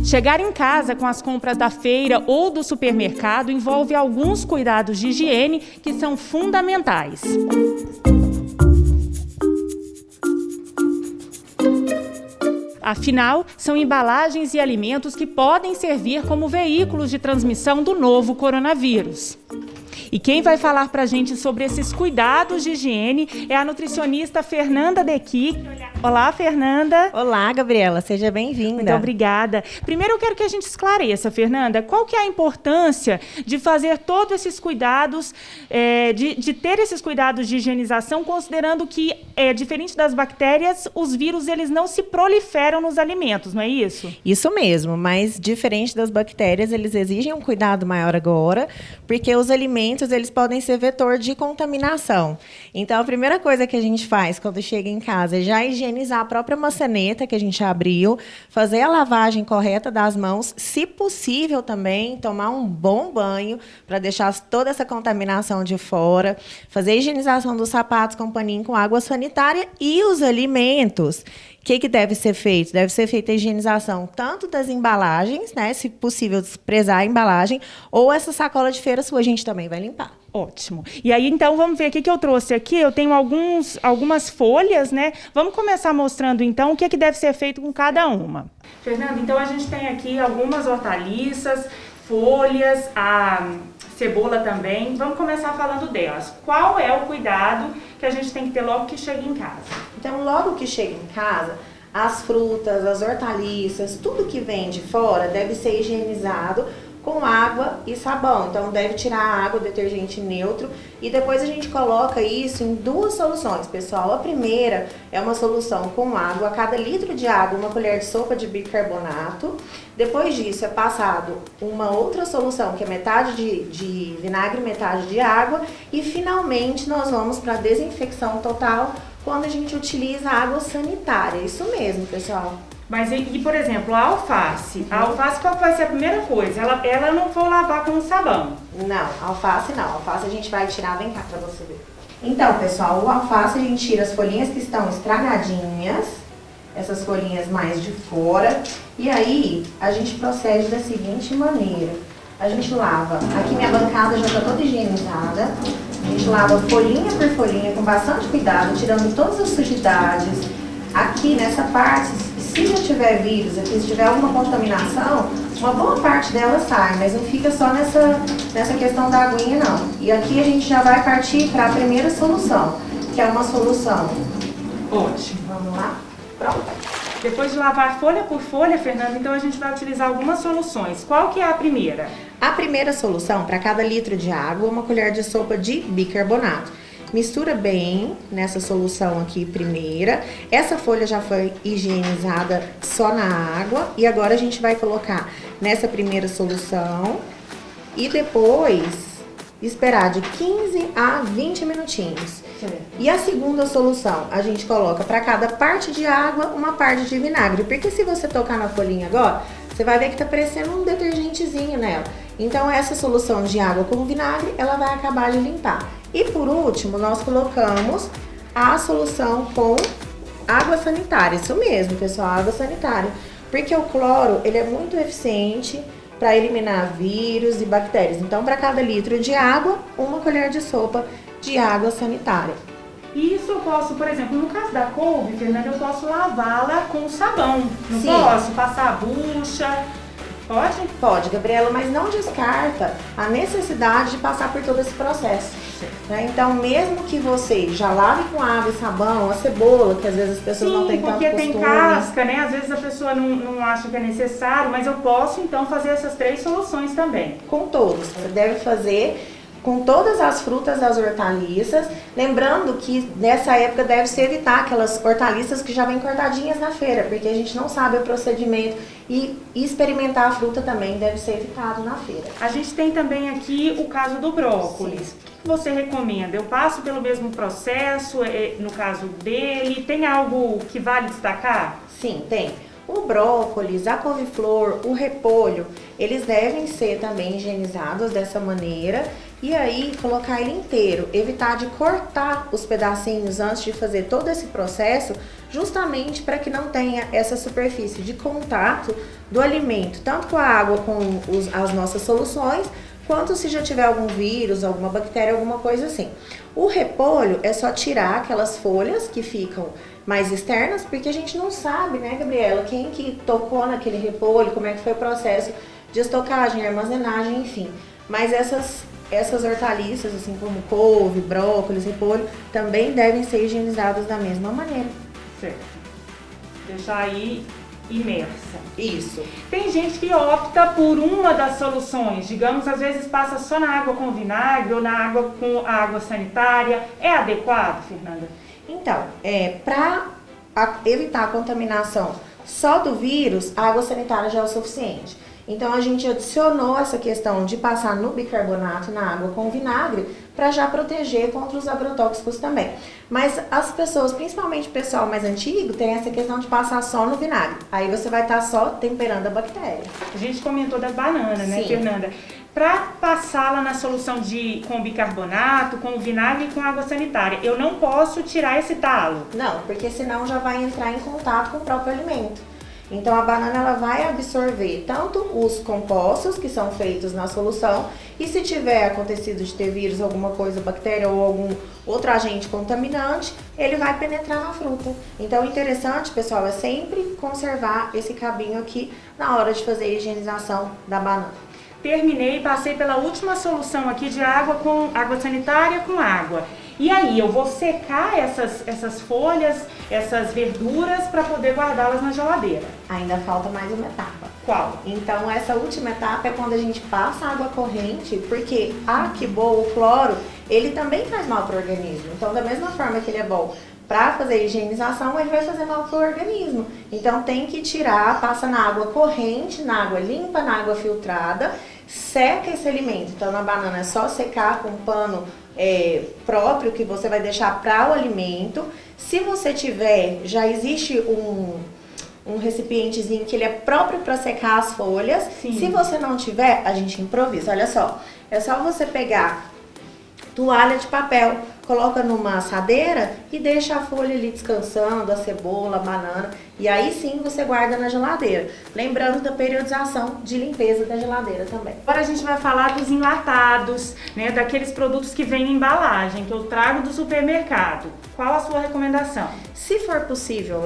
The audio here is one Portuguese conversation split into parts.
Chegar em casa com as compras da feira ou do supermercado envolve alguns cuidados de higiene que são fundamentais. Afinal, são embalagens e alimentos que podem servir como veículos de transmissão do novo coronavírus. E quem vai falar para a gente sobre esses cuidados de higiene é a nutricionista Fernanda Dequi. Olá, Fernanda. Olá, Gabriela. Seja bem-vinda. Muito obrigada. Primeiro eu quero que a gente esclareça, Fernanda, qual que é a importância de fazer todos esses cuidados, de ter esses cuidados de higienização, considerando que, diferente das bactérias, os vírus eles não se proliferam nos alimentos, não é isso? Isso mesmo, mas diferente das bactérias, eles exigem um cuidado maior agora, porque os alimentos eles podem ser vetor de contaminação. Então, a primeira coisa que a gente faz quando chega em casa é já higienizar a própria maçaneta que a gente abriu, fazer a lavagem correta das mãos, se possível também, tomar um bom banho para deixar toda essa contaminação de fora, fazer a higienização dos sapatos com paninho com água sanitária e os alimentos. O que deve ser feito? Deve ser feita a higienização tanto das embalagens, né, se possível desprezar a embalagem, ou essa sacola de feira sua a gente também vai limpar. Ótimo. E aí, então, vamos ver o que eu trouxe aqui. Eu tenho algumas folhas, né? Vamos começar mostrando, então, o que deve ser feito com cada uma. Fernanda, então, a gente tem aqui algumas hortaliças, folhas, a cebola também. Vamos começar falando delas. Qual é o cuidado que a gente tem que ter logo que chega em casa? Então, logo que chega em casa, as frutas, as hortaliças, tudo que vem de fora deve ser higienizado com água e sabão. Então, deve tirar a água, o detergente neutro, e depois a gente coloca isso em duas soluções, pessoal. A primeira é uma solução com água, a cada litro de água, uma colher de sopa de bicarbonato. Depois disso, é passado uma outra solução, que é metade de vinagre, metade de água, e finalmente nós vamos para a desinfecção total, quando a gente utiliza água sanitária. Isso mesmo, pessoal. Mas, por exemplo, a alface. A alface, qual vai ser a primeira coisa? Ela não vou lavar com sabão. Não, alface não. Alface a gente vai tirar, vem cá pra você ver. Então, pessoal, o alface a gente tira as folhinhas que estão estragadinhas, essas folhinhas mais de fora, e aí a gente procede da seguinte maneira. A gente lava, aqui minha bancada já está toda higienizada, a gente lava folhinha por folhinha com bastante cuidado, tirando todas as sujidades. Aqui nessa parte, se já tiver vírus aqui, se tiver alguma contaminação, uma boa parte dela sai, mas não fica só nessa questão da aguinha, não. E aqui a gente já vai partir para a primeira solução, que é uma solução. Ótimo. Vamos lá? Pronto. Depois de lavar folha por folha, Fernanda, então a gente vai utilizar algumas soluções. Qual que é a primeira? A primeira solução, para cada litro de água, uma colher de sopa de bicarbonato. Mistura bem nessa solução aqui primeira. Essa folha já foi higienizada só na água. E agora a gente vai colocar nessa primeira solução. E depois esperar de 15 a 20 minutinhos. E a segunda solução, a gente coloca para cada parte de água, uma parte de vinagre. Porque se você tocar na folhinha agora, você vai ver que tá parecendo um detergentezinho nela. Então essa solução de água com vinagre, ela vai acabar de limpar. E por último, nós colocamos a solução com água sanitária. Isso mesmo, pessoal, água sanitária. Porque o cloro, ele é muito eficiente para eliminar vírus e bactérias. Então, para cada litro de água, uma colher de sopa de água sanitária. Isso eu posso, por exemplo, no caso da couve, Fernanda, eu posso lavá-la com sabão. Não Sim. posso passar a bucha. Pode? Pode, Gabriela, mas não descarta a necessidade de passar por todo esse processo. Né? Então, mesmo que você já lave com água e sabão, a cebola, que às vezes as pessoas não têm tanto costume. Sim, porque tem casca, né? Às vezes a pessoa não acha que é necessário, mas eu posso, então, fazer essas 3 soluções também. Com todos. Você deve fazer com todas as frutas, as hortaliças. Lembrando que nessa época deve-se evitar aquelas hortaliças que já vêm cortadinhas na feira, porque a gente não sabe o procedimento. E experimentar a fruta também deve ser evitado na feira. A gente tem também aqui o caso do brócolis. Sim. O que você recomenda? Eu passo pelo mesmo processo, no caso dele? Tem algo que vale destacar? Sim, tem. O brócolis, a couve-flor, o repolho, eles devem ser também higienizados dessa maneira. E aí, colocar ele inteiro, evitar de cortar os pedacinhos antes de fazer todo esse processo, justamente para que não tenha essa superfície de contato do alimento, tanto com a água, com as nossas soluções, quanto se já tiver algum vírus, alguma bactéria, alguma coisa assim. O repolho é só tirar aquelas folhas que ficam mais externas, porque a gente não sabe, né, Gabriela, quem que tocou naquele repolho, como é que foi o processo de estocagem, armazenagem, enfim. Mas essas hortaliças, assim como couve, brócolis, repolho, também devem ser higienizadas da mesma maneira. Certo. Deixar aí imersa. Isso. Tem gente que opta por uma das soluções, digamos, às vezes passa só na água com vinagre ou na água com a água sanitária. É adequado, Fernanda? Então, para evitar a contaminação só do vírus, a água sanitária já é o suficiente. Então, a gente adicionou essa questão de passar no bicarbonato na água com vinagre para já proteger contra os agrotóxicos também. Mas as pessoas, principalmente o pessoal mais antigo, tem essa questão de passar só no vinagre. Aí você vai estar só temperando a bactéria. A gente comentou da banana, né, Sim. Fernanda? Para passá-la na solução com bicarbonato, com vinagre e com água sanitária, eu não posso tirar esse talo? Não, porque senão já vai entrar em contato com o próprio alimento. Então a banana ela vai absorver tanto os compostos que são feitos na solução, e se tiver acontecido de ter vírus, alguma coisa, bactéria ou algum outro agente contaminante, ele vai penetrar na fruta. Então o interessante, pessoal, é sempre conservar esse cabinho aqui na hora de fazer a higienização da banana. Terminei, passei pela última solução aqui de água com água sanitária com água. E aí, eu vou secar essas folhas, essas verduras para poder guardá-las na geladeira. Ainda falta mais uma etapa. Qual? Então, essa última etapa é quando a gente passa água corrente, porque a Kibol, o cloro, ele também faz mal para o organismo. Então, da mesma forma que ele é bom para fazer a higienização, ele vai fazer mal para o organismo. Então, tem que tirar, passa na água corrente, na água limpa, na água filtrada, seca esse alimento. Então, na banana é só secar com um pano próprio que você vai deixar para o alimento. Se você tiver, já existe um recipientezinho que ele é próprio para secar as folhas. Sim. Se você não tiver, a gente improvisa. Olha só, é só você pegar toalha de papel, coloca numa assadeira e deixa a folha ali descansando, a cebola, a banana, e aí sim você guarda na geladeira. Lembrando da periodização de limpeza da geladeira também. Agora a gente vai falar dos enlatados, né, daqueles produtos que vêm em embalagem, que eu trago do supermercado. Qual a sua recomendação? Se for possível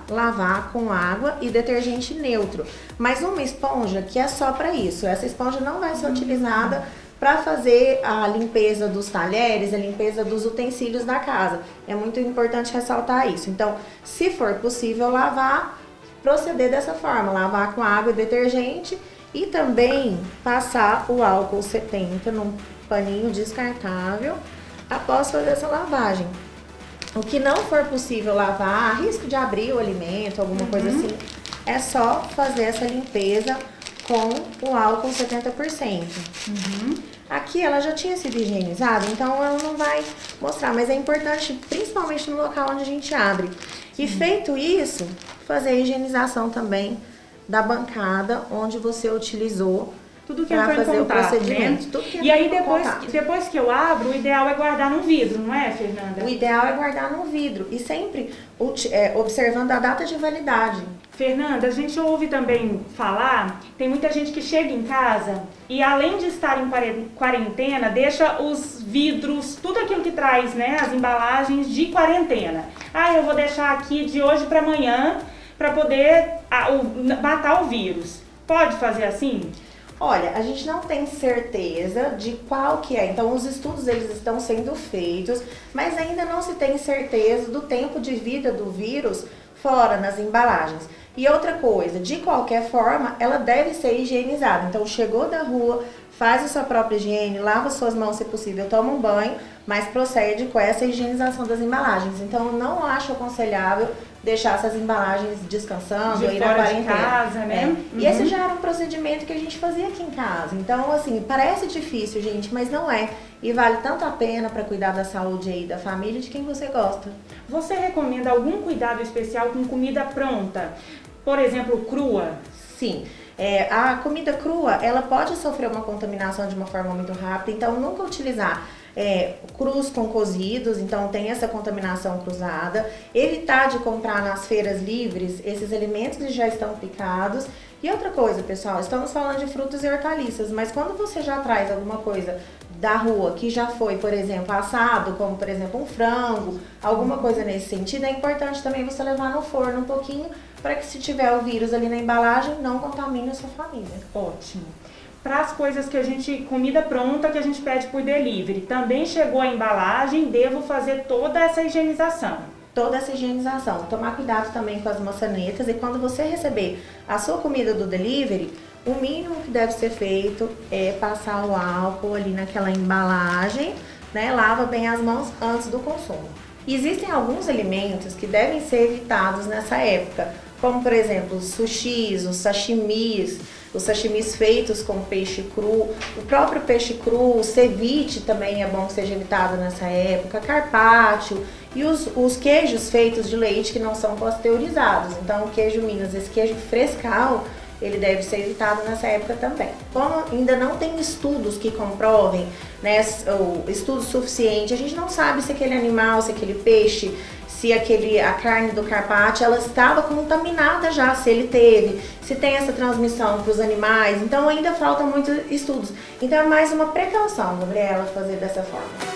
lavar com água e detergente neutro, mas uma esponja que é só para isso. Essa esponja não vai ser utilizada para fazer a limpeza dos talheres, a limpeza dos utensílios da casa. É muito importante ressaltar isso. Então, se for possível lavar, proceder dessa forma, lavar com água e detergente, e também passar o álcool 70 num paninho descartável após fazer essa lavagem. O que não for possível lavar, a risco de abrir o alimento, alguma coisa assim, é só fazer essa limpeza com o álcool 70%. Aqui ela já tinha sido higienizada, então ela não vai mostrar, mas é importante, principalmente no local onde a gente abre. E feito isso, fazer a higienização também da bancada onde você utilizou Tudo que para entrou em fazer contato, o procedimento. né? Tudo que E aí entrou em contato. depois que eu abro, o ideal é guardar num vidro, não é, Fernanda? O ideal é guardar no vidro e sempre observando a data de validade. Fernanda, a gente ouve também falar, tem muita gente que chega em casa e além de estar em quarentena, deixa os vidros, tudo aquilo que traz, né, as embalagens de quarentena. Ah, eu vou deixar aqui de hoje para amanhã para poder matar o vírus. Pode fazer assim? Olha, a gente não tem certeza de qual que é. Então, os estudos eles estão sendo feitos, mas ainda não se tem certeza do tempo de vida do vírus fora nas embalagens. E outra coisa, de qualquer forma, ela deve ser higienizada. Então, chegou da rua, faz a sua própria higiene, lava suas mãos se possível, toma um banho, mas procede com essa higienização das embalagens. Então, eu não acho aconselhável deixar essas embalagens descansando, De aí na fora de quarentena. casa, né? E esse já era um procedimento que a gente fazia aqui em casa. Então, assim, parece difícil, gente, mas não é. E vale tanto a pena para cuidar da saúde aí da família, de quem você gosta. Você recomenda algum cuidado especial com comida pronta? por exemplo, crua? Sim. A comida crua, ela pode sofrer uma contaminação de uma forma muito rápida, então nunca utilizar crus com cozidos, então tem essa contaminação cruzada. Evitar de comprar nas feiras livres esses alimentos que já estão picados. E outra coisa, pessoal, estamos falando de frutas e hortaliças, mas quando você já traz alguma coisa da rua que já foi, por exemplo, assado, como por exemplo um frango, alguma coisa nesse sentido, é importante também você levar no forno um pouquinho para que se tiver o vírus ali na embalagem, não contamine a sua família. Ótimo. Para as coisas que a gente, comida pronta que a gente pede por delivery, também chegou a embalagem, devo fazer toda essa higienização. Toda essa higienização. Tomar cuidado também com as maçanetas e quando você receber a sua comida do delivery, o mínimo que deve ser feito é passar o álcool ali naquela embalagem, né? Lava bem as mãos antes do consumo. Existem alguns alimentos que devem ser evitados nessa época, como por exemplo os sushis, os sashimis feitos com peixe cru, o próprio peixe cru, o ceviche também é bom que seja evitado nessa época, carpaccio e os queijos feitos de leite que não são pasteurizados. Então o queijo Minas, esse queijo frescal, ele deve ser evitado nessa época também. Como ainda não tem estudos que comprovem, né, estudo suficiente, a gente não sabe se aquele animal, se aquele peixe, se a carne do carpaccio, ela estava contaminada já, se ele teve, se tem essa transmissão para os animais, então ainda faltam muitos estudos. Então é mais uma precaução, Gabriela, fazer dessa forma.